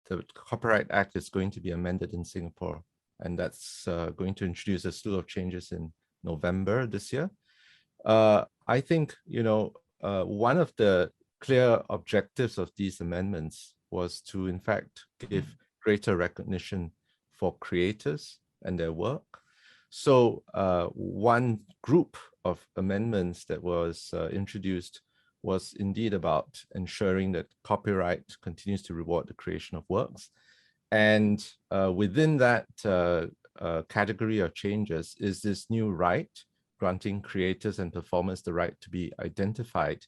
the Copyright Act is going to be amended in Singapore, and that's going to introduce a slew of changes in November this year. I think, one of the clear objectives of these amendments was to, in fact, give greater recognition for creators and their work. So one group of amendments that was introduced was indeed about ensuring that copyright continues to reward the creation of works. And within that category of changes is this new right, granting creators and performers the right to be identified.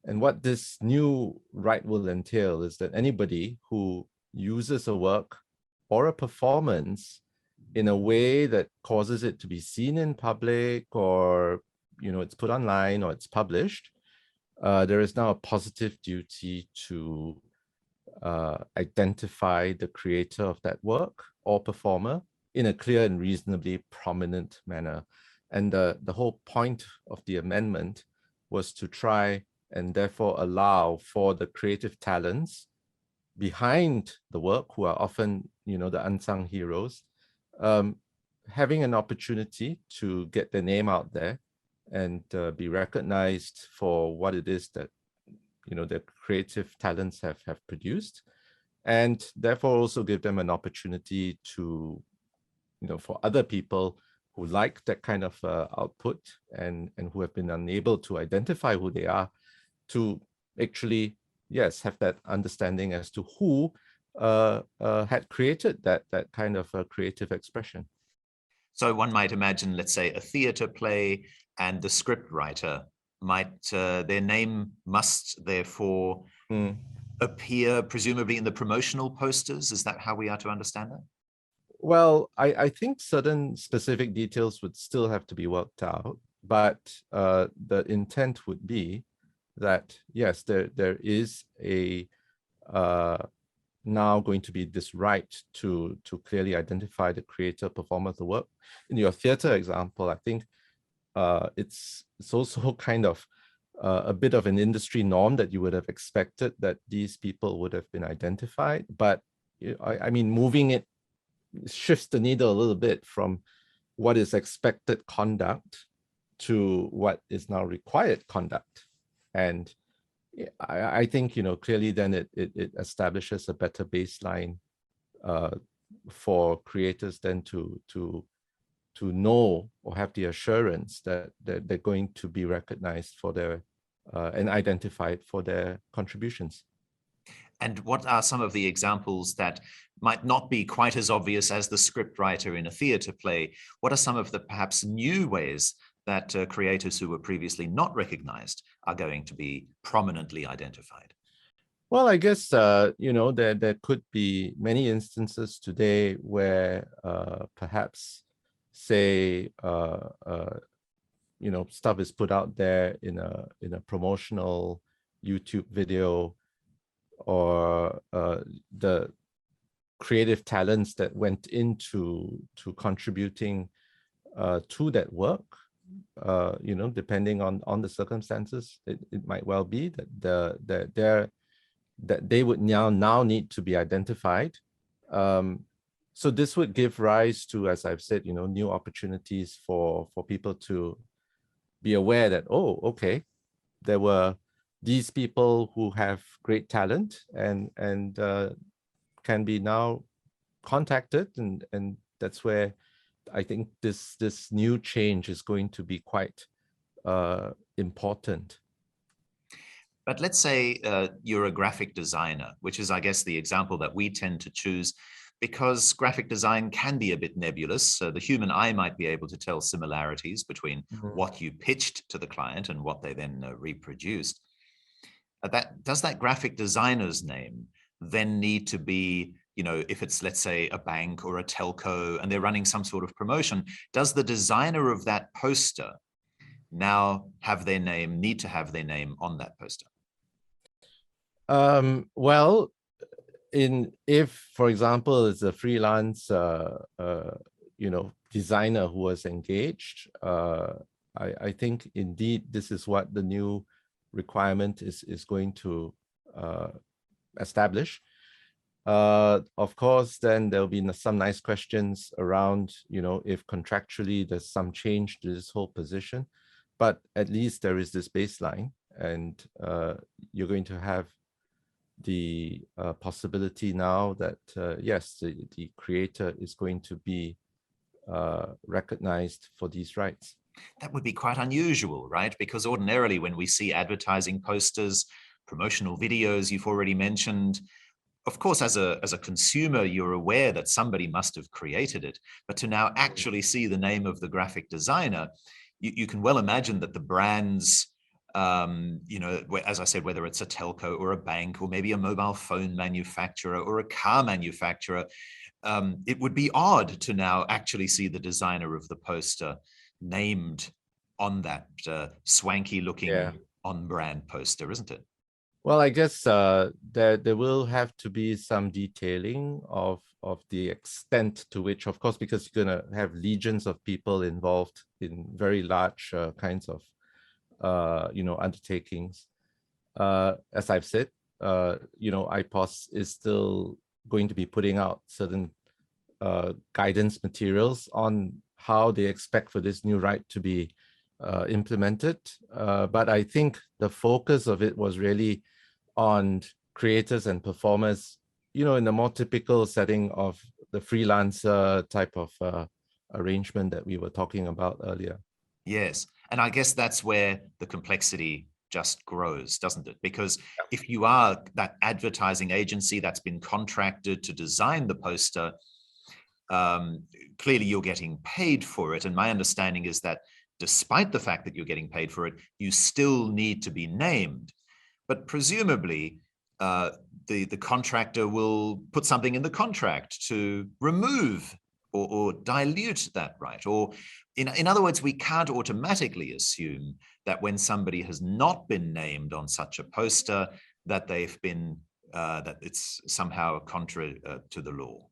And what this new right will entail is that anybody who uses a work or a performance in a way that causes it to be seen in public, or it's put online or it's published, there is now a positive duty to identify the creator of that work or performer in a clear and reasonably prominent manner. And the whole point of the amendment was to try and therefore allow for the creative talents behind the work, who are often, the unsung heroes, having an opportunity to get their name out there and be recognized for what it is that, their creative talents have produced, and therefore also give them an opportunity to, for other people who like that kind of output and who have been unable to identify who they are, to actually, yes, have that understanding as to who had created that kind of creative expression. So one might imagine, let's say, a theater play, and the script writer might, their name must therefore appear presumably in the promotional posters. Is that how we are to understand that? Well, I think certain specific details would still have to be worked out, but the intent would be that, yes, there is a now going to be this right to clearly identify the creator, performer of the work. In your theater example, I think it's also kind of a bit of an industry norm that you would have expected that these people would have been identified. But I mean, moving it shifts the needle a little bit from what is expected conduct to what is now required conduct. And I think, clearly then it establishes a better baseline for creators then to know or have the assurance that they're going to be recognized for their and identified for their contributions. And what are some of the examples that might not be quite as obvious as the script writer in a theater play? What are some of the perhaps new ways that creators who were previously not recognized are going to be prominently identified? Well, I guess, there could be many instances today where perhaps, say, stuff is put out there in a promotional YouTube video, or the creative talents that went into contributing to that work, depending on the circumstances, it might well be that they would now need to be identified. So this would give rise to, as I've said, new opportunities for people to be aware that, oh, okay, there were these people who have great talent and can be now contacted, and that's where I think this new change is going to be quite important. But let's say you're a graphic designer, which is, I guess, the example that we tend to choose, because graphic design can be a bit nebulous. So the human eye might be able to tell similarities between what you pitched to the client and what they then reproduced. Does that graphic designer's name then need to be, if it's, let's say, a bank or a telco and they're running some sort of promotion, does the designer of that poster now need to have their name on that poster? Well, if, for example, it's a freelance, designer who was engaged, I think indeed this is what the new requirement is going to establish. Of course, then there'll be some nice questions around, if contractually there's some change to this whole position, but at least there is this baseline, and you're going to have the possibility now that, yes, the creator is going to be recognized for these rights. That would be quite unusual, right? Because ordinarily when we see advertising posters, promotional videos you've already mentioned, of course, as a consumer, you're aware that somebody must have created it, but to now actually see the name of the graphic designer, you can well imagine that the brands, as I said, whether it's a telco or a bank or maybe a mobile phone manufacturer or a car manufacturer, it would be odd to now actually see the designer of the poster named on that swanky looking on-brand poster, isn't it? Well, I guess there will have to be some detailing of the extent to which, of course, because you're going to have legions of people involved in very large kinds of, undertakings. As I've said, IPOS is still going to be putting out certain guidance materials on how they expect for this new right to be implemented. But I think the focus of it was really on creators and performers, in the more typical setting of the freelancer type of arrangement that we were talking about earlier. Yes. And I guess that's where the complexity just grows, doesn't it? Because if you are that advertising agency that's been contracted to design the poster, clearly you're getting paid for it. And my understanding is that despite the fact that you're getting paid for it, you still need to be named. But presumably, the contractor will put something in the contract to remove or dilute that right. Or in other words, we can't automatically assume that when somebody has not been named on such a poster, that they've been, that it's somehow contrary to the law.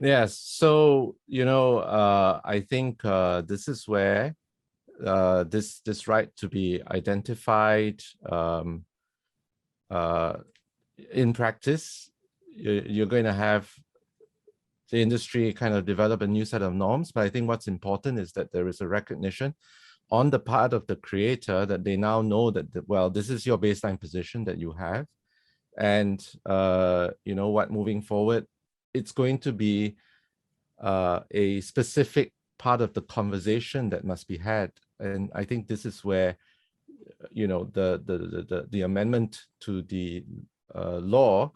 Yes. So, I think this is where this right to be identified in practice, you're going to have the industry kind of develop a new set of norms. But I think what's important is that there is a recognition on the part of the creator that they now know that, well, this is your baseline position that you have. And moving forward, it's going to be a specific part of the conversation that must be had. And I think this is where, the amendment to the law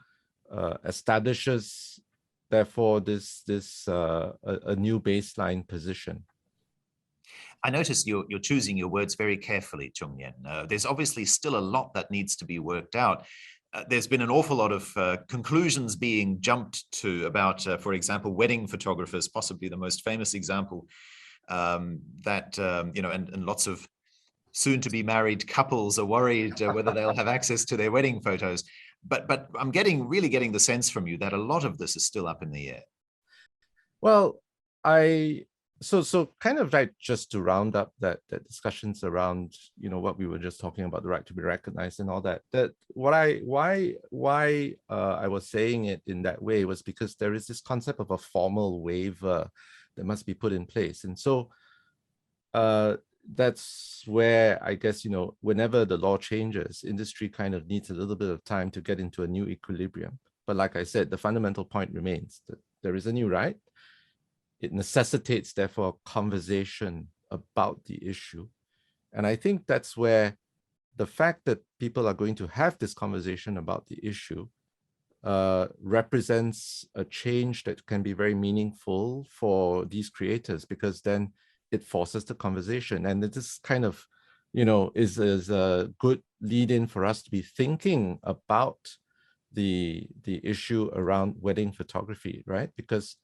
establishes, therefore, this a new baseline position. I notice you're choosing your words very carefully, Chung Yen. There's obviously still a lot that needs to be worked out. There's been an awful lot of conclusions being jumped to about, for example, wedding photographers, possibly the most famous example, and lots of soon-to-be married couples are worried whether they'll have access to their wedding photos. But I'm really getting the sense from you that a lot of this is still up in the air. Well, so kind of like just to round up that discussions around, what we were just talking about, the right to be recognized and all that, why I was saying it in that way was because there is this concept of a formal waiver that must be put in place. And so that's where I guess, whenever the law changes, industry kind of needs a little bit of time to get into a new equilibrium. But like I said, the fundamental point remains that there is a new right. It necessitates, therefore, a conversation about the issue. And I think that's where the fact that people are going to have this conversation about the issue represents a change that can be very meaningful for these creators, because then it forces the conversation. And this kind of, is a good lead-in for us to be thinking about the issue around wedding photography, right? Because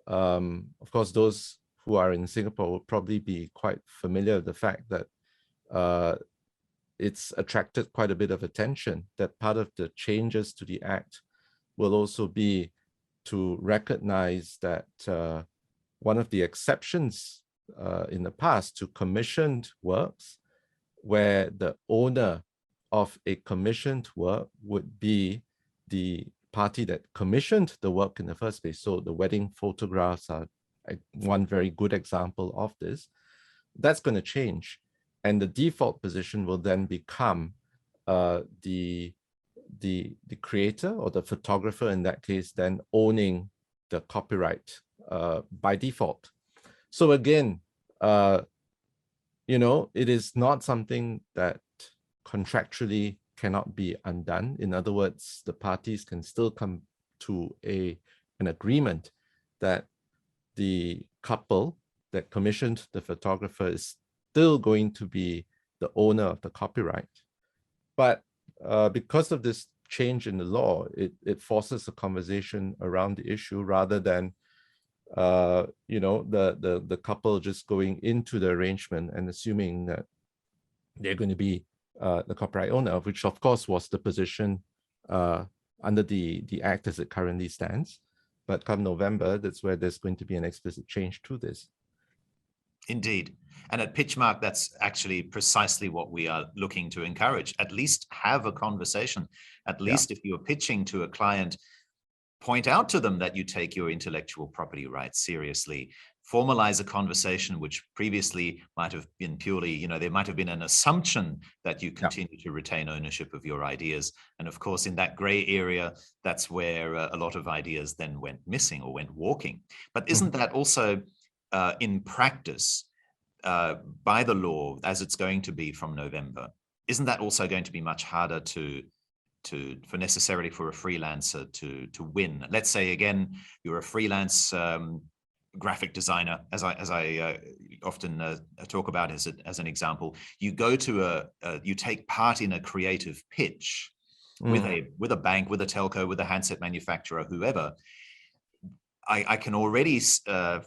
of course, those who are in Singapore will probably be quite familiar with the fact that it's attracted quite a bit of attention, that part of the changes to the Act will also be to recognize that one of the exceptions in the past to commissioned works, where the owner of a commissioned work would be the party that commissioned the work in the first place. So the wedding photographs are one very good example of this. That's going to change. And the default position will then become the creator or the photographer in that case then owning the copyright by default. So again, it is not something that contractually cannot be undone. In other words, the parties can still come to an agreement that the couple that commissioned the photographer is still going to be the owner of the copyright. But because of this change in the law, it forces a conversation around the issue rather than the couple just going into the arrangement and assuming that they're going to be the copyright owner, which of course was the position under the act as it currently stands. But come November, that's where there's going to be an explicit change to this. Indeed. And at PitchMark, that's actually precisely what we are looking to encourage. At least have a conversation. At least if you're pitching to a client, point out to them that you take your intellectual property rights seriously. Formalize a conversation which previously might have been purely, there might have been an assumption that you continue to retain ownership of your ideas. And of course, in that gray area, that's where a lot of ideas then went missing or went walking. But isn't that also in practice, by the law, as it's going to be from November, isn't that also going to be much harder for necessarily for a freelancer to win? Let's say again, you're a freelance graphic designer, as I often talk about as an example. You go to you take part in a creative pitch with a bank, with a telco, with a handset manufacturer, whoever. I can already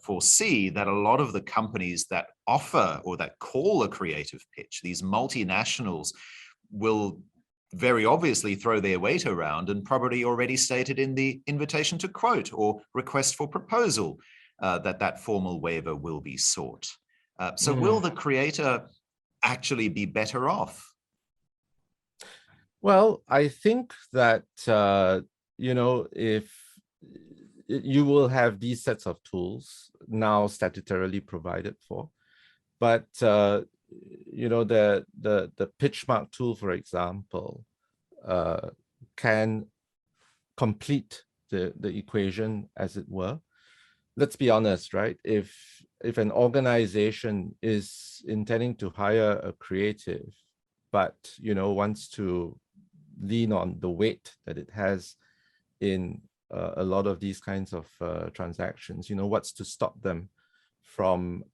foresee that a lot of the companies that offer or that call a creative pitch, these multinationals, will very obviously throw their weight around and probably already stated in the invitation to quote or request for proposal that formal waiver will be sought. So will the creator actually be better off? Well, I think that, if you will have these sets of tools now statutorily provided for, but the PitchMark tool, for example, can complete the equation, as it were. Let's be honest, right? If an organization is intending to hire a creative, but wants to lean on the weight that it has in a lot of these kinds of transactions, what's to stop them from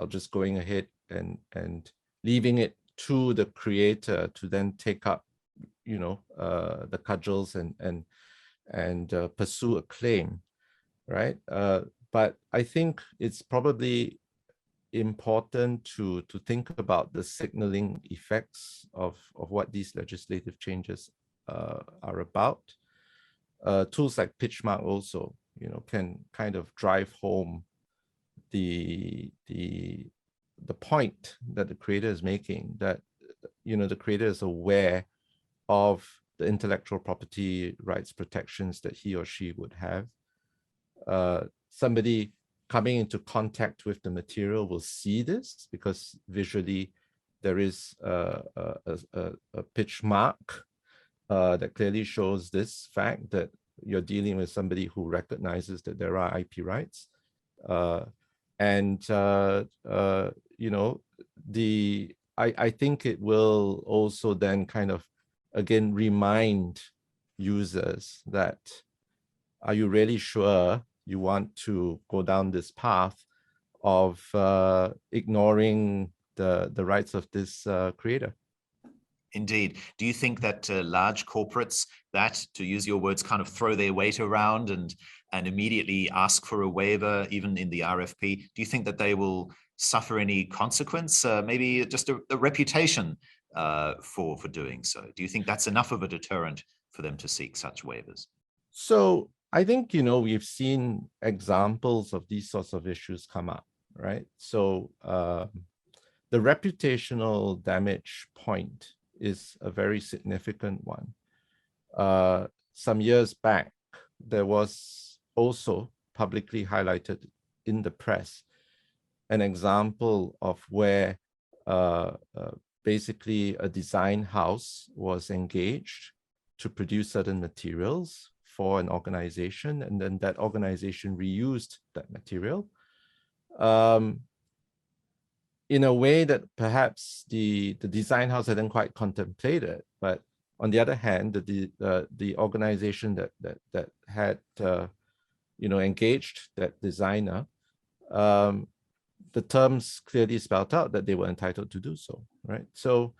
just going ahead and leaving it to the creator to then take up the cudgels and pursue a claim, right? But I think it's probably important to think about the signaling effects of what these legislative changes are about. Tools like PitchMark also, can kind of drive home the point that the creator is making, that the creator is aware of the intellectual property rights protections that he or she would have. Somebody coming into contact with the material will see this, because visually there is a pitch mark that clearly shows this fact that you're dealing with somebody who recognizes that there are IP rights. I think it will also then kind of, again, remind users that, are you really sure you want to go down this path of ignoring the rights of this creator? Indeed. Do you think that large corporates that, to use your words, kind of throw their weight around and immediately ask for a waiver, even in the RFP, do you think that they will suffer any consequence, maybe just a reputation for doing so? Do you think that's enough of a deterrent for them to seek such waivers? So I think, we've seen examples of these sorts of issues come up, right? So the reputational damage point is a very significant one. some years back, there was also publicly highlighted in the press an example of where basically a design house was engaged to produce certain materials for an organization, and then that organization reused that material in a way that perhaps the design house hadn't quite contemplated. But on the other hand, the organization that had engaged that designer, the terms clearly spelled out that they were entitled to do so, right? So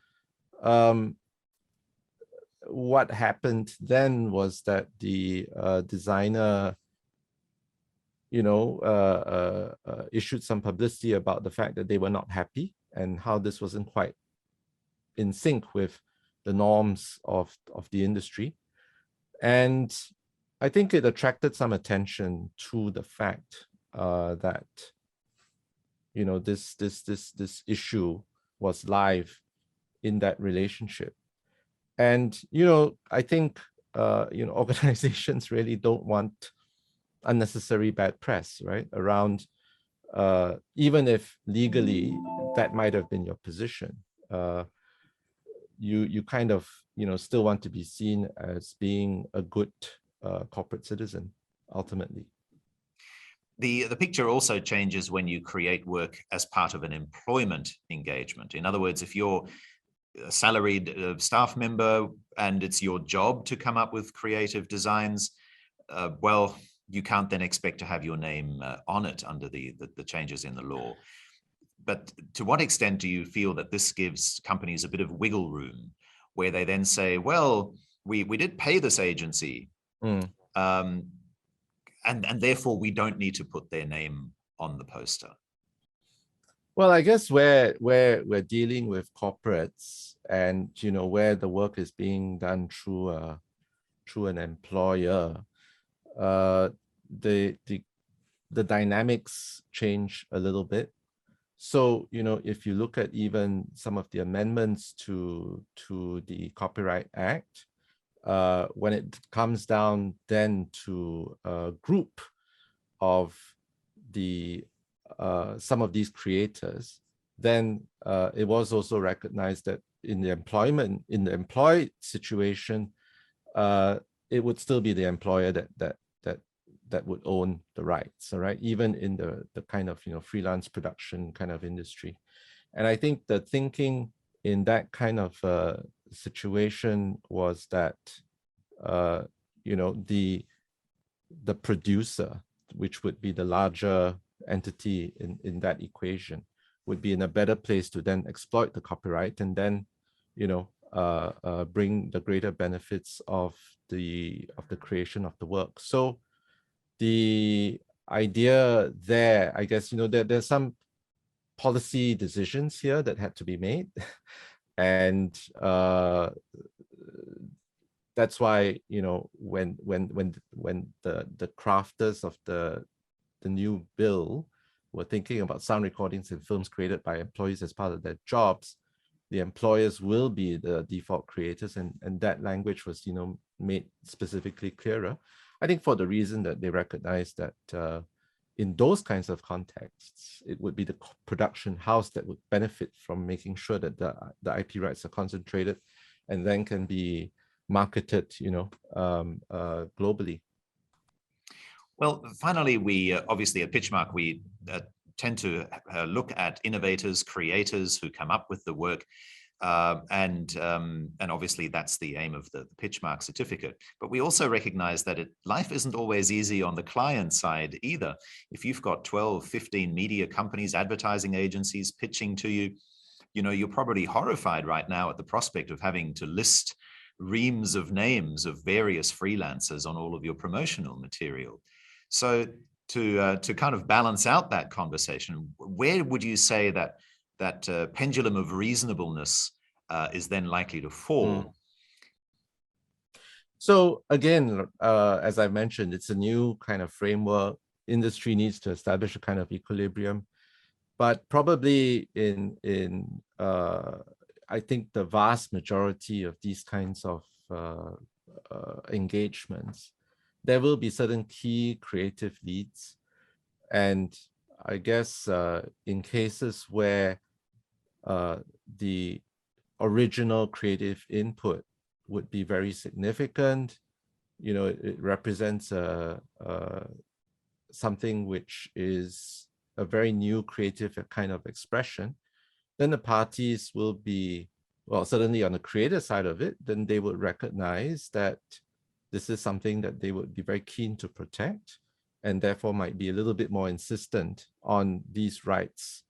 what happened then was that the designer issued some publicity about the fact that they were not happy and how this wasn't quite in sync with the norms of the industry. And I think it attracted some attention to the fact that this issue was live in that relationship. And I think organizations really don't want unnecessary bad press, right? Around even if legally that might have been your position, you kind of still want to be seen as being a good corporate citizen ultimately. The picture also changes when you create work as part of an employment engagement. In other words, if you're a salaried staff member and it's your job to come up with creative designs, well, you can't then expect to have your name on it under the changes in the law. But to what extent do you feel that this gives companies a bit of wiggle room where they then say, well, we did pay this agency, and therefore we don't need to put their name on the poster? Well, I guess where we're dealing with corporates and where the work is being done through an employer, the dynamics change a little bit. So if you look at even some of the amendments to the Copyright Act, when it comes down then to a group of the some of these creators, then it was also recognized that in the employed situation, it would still be the employer that would own the rights, all right? Even in the kind of freelance production kind of industry. And I think the thinking in that kind of situation was that the producer, which would be the larger entity in that equation, would be in a better place to then exploit the copyright and then bring the greater benefits of the creation of the work. So the idea there, I guess, there's some policy decisions here that had to be made. And that's why, when the crafters of the new bill were thinking about sound recordings and films created by employees as part of their jobs, the employers will be the default creators, and that language was, made specifically clearer. I think for the reason that they recognize that in those kinds of contexts, it would be the production house that would benefit from making sure that the IP rights are concentrated and then can be marketed, globally. Well, finally, we obviously at PitchMark, we tend to look at innovators, creators who come up with the work. And obviously that's the aim of the PitchMark certificate. But we also recognize that life isn't always easy on the client side either. If you've got 12, 15 media companies, advertising agencies pitching to you, you're probably horrified right now at the prospect of having to list reams of names of various freelancers on all of your promotional material. So to kind of balance out that conversation, where would you say that pendulum of reasonableness is then likely to fall? So again, as I mentioned, it's a new kind of framework. Industry needs to establish a kind of equilibrium, but probably I think the vast majority of these kinds of engagements, there will be certain key creative leads. And I guess in cases where the original creative input would be very significant, you know, it represents something which is a very new creative kind of expression, then the parties will be, well, certainly on the creator side of it, then they would recognize that this is something that they would be very keen to protect, and therefore might be a little bit more insistent on these rights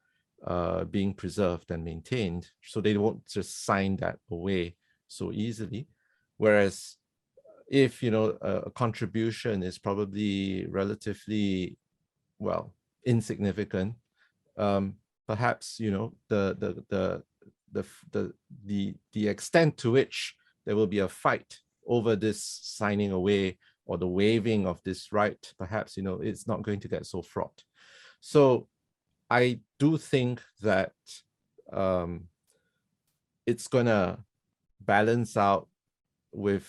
being preserved and maintained, so they won't just sign that away so easily. Whereas if, you know, a contribution is probably relatively, well, insignificant, perhaps, you know, the extent to which there will be a fight over this signing away or the waiving of this right, perhaps, you know, it's not going to get so fraught. So I do think that it's gonna balance out with,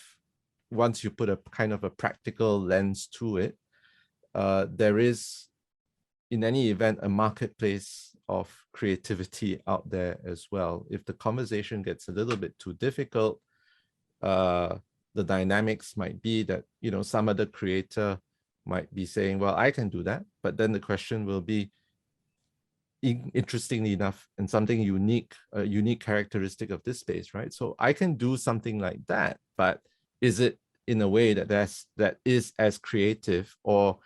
once you put a kind of a practical lens to it, there is, in any event, a marketplace of creativity out there as well. If the conversation gets a little bit too difficult, the dynamics might be that, you know, some other creator might be saying, well, I can do that. But then the question will be, interestingly enough, and something unique, a unique characteristic of this space, right? So I can do something like that, but is it in a way that is as creative, or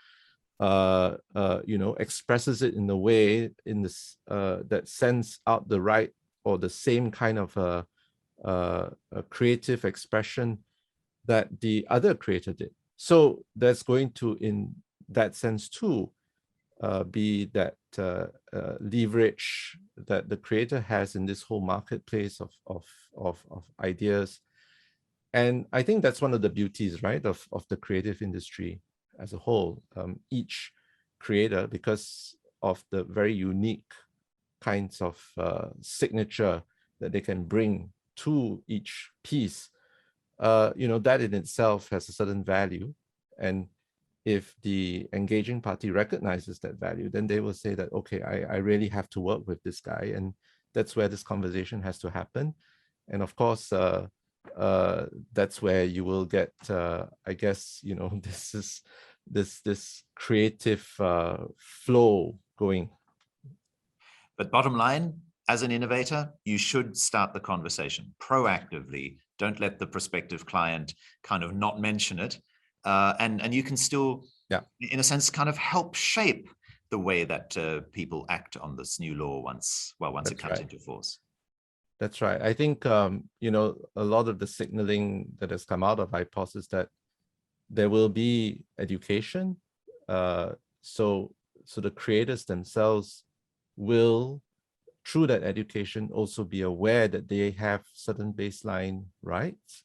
you know, expresses it in a way in this that sends out the right or the same kind of a creative expression that the other creator did? So there's going to, in that sense too, be that leverage that the creator has in this whole marketplace of ideas. And I think that's one of the beauties, right, of the creative industry as a whole. Each creator, because of the very unique kinds of signature that they can bring to each piece, you know, that in itself has a certain value. And if the engaging party recognizes that value, then they will say that, okay, I really have to work with this guy. And that's where this conversation has to happen. And of course, that's where you will get, I guess, you know, this creative flow going. But bottom line, as an innovator, you should start the conversation proactively. Don't let the prospective client kind of not mention it. And you can still, yeah, in a sense, kind of help shape the way that people act on this new law once it comes into force. That's right. I think, you know, a lot of the signaling that has come out of IPOS is that there will be education. So the creators themselves will, through that education, also be aware that they have certain baseline rights.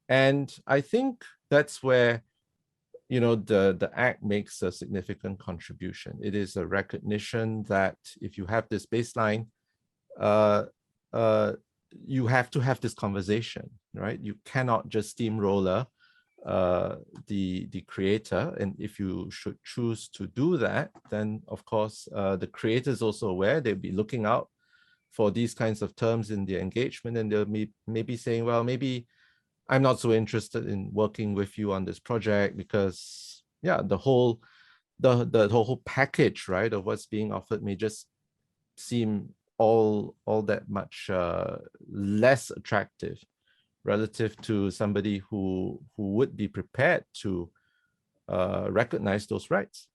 And I think that's where, you know, the Act makes a significant contribution. It is a recognition that if you have this baseline, you have to have this conversation, right? You cannot just steamroller the creator. And if you should choose to do that, then of course the creator is also aware. They'll be looking out for these kinds of terms in their engagement, and they'll be maybe saying, well, maybe I'm not so interested in working with you on this project, because yeah, the whole package, right, of what's being offered may just seem all that much less attractive relative to somebody who would be prepared to recognize those rights.